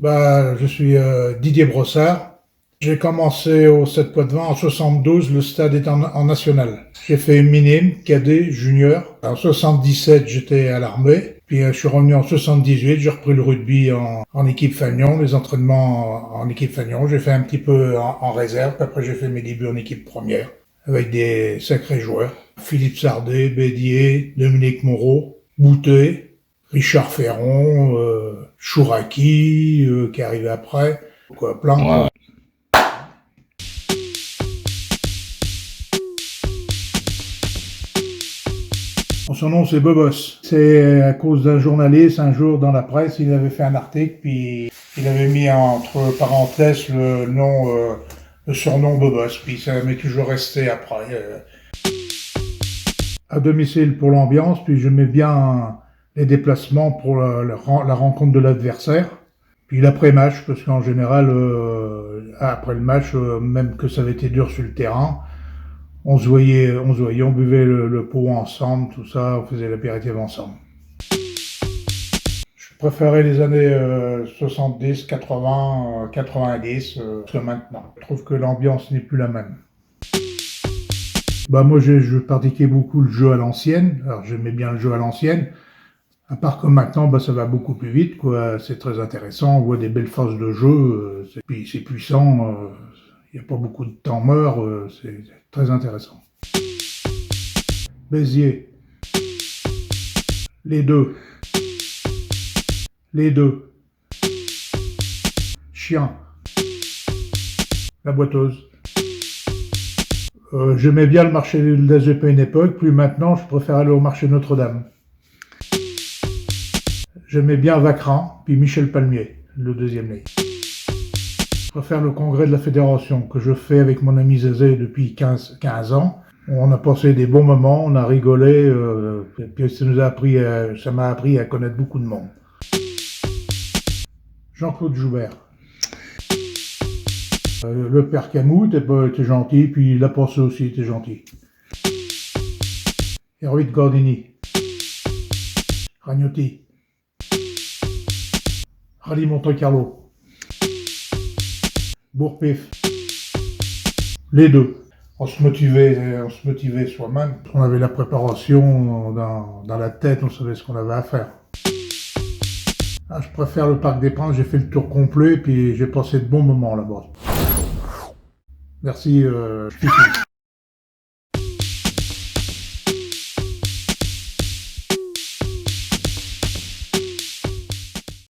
Je suis Didier Brossard. J'ai commencé au Stade Poitvin en 72, le stade est en national. J'ai fait minime, cadet, junior. En 77, j'étais à l'armée. Puis je suis revenu en 78, j'ai repris le rugby en équipe Fagnon, les entraînements en équipe Fagnon. J'ai fait un petit peu en réserve, puis après j'ai fait mes débuts en équipe première, avec des sacrés joueurs. Philippe Sardet, Bédier, Dominique Moreau, Boutet, Richard Ferron, Chouraki, qui est arrivé après, quoi, plein. Ouais, ouais. Son nom, c'est Bobos. C'est à cause d'un journaliste, un jour dans la presse, il avait fait un article, puis il avait mis entre parenthèses le surnom Bobos, puis ça m'est toujours resté après. À domicile pour l'ambiance, puis j'aimais bien les déplacements pour la rencontre de l'adversaire. Puis l'après-match, parce qu'en général, après le match, même que ça avait été dur sur le terrain, on se voyait, on buvait le pot ensemble, tout ça, on faisait l'apéritif ensemble. Je préférais les années 70, 80, 90 que maintenant. Je trouve que l'ambiance n'est plus la même. Moi, je pratiquais beaucoup le jeu à l'ancienne. Alors, j'aimais bien le jeu à l'ancienne. À part que maintenant, ça va beaucoup plus vite, quoi. C'est très intéressant. On voit des belles phases de jeu. Puis c'est puissant. Il n'y a pas beaucoup de temps mort. C'est très intéressant. Béziers. Les deux. Les deux. Chien. La boiteuse. J'aimais bien le marché de la ZP à une époque, puis maintenant je préfère aller au marché Notre-Dame. J'aimais bien Vacran, puis Michel Palmier, le deuxième né. Je préfère le congrès de la fédération que je fais avec mon ami Zézé depuis 15 ans. On a passé des bons moments, on a rigolé, puis ça m'a appris à connaître beaucoup de monde. Jean-Claude Joubert. Le père Camus était gentil, puis Laporce aussi était gentil. Héroïde Gordini. Ragnotti. Rallye Monte-Carlo. Bourpif. Les deux. On se motivait soi-même. On avait la préparation dans la tête, on savait ce qu'on avait à faire. Je préfère le Parc des Princes, j'ai fait le tour complet, puis j'ai passé de bons moments là-bas. Merci,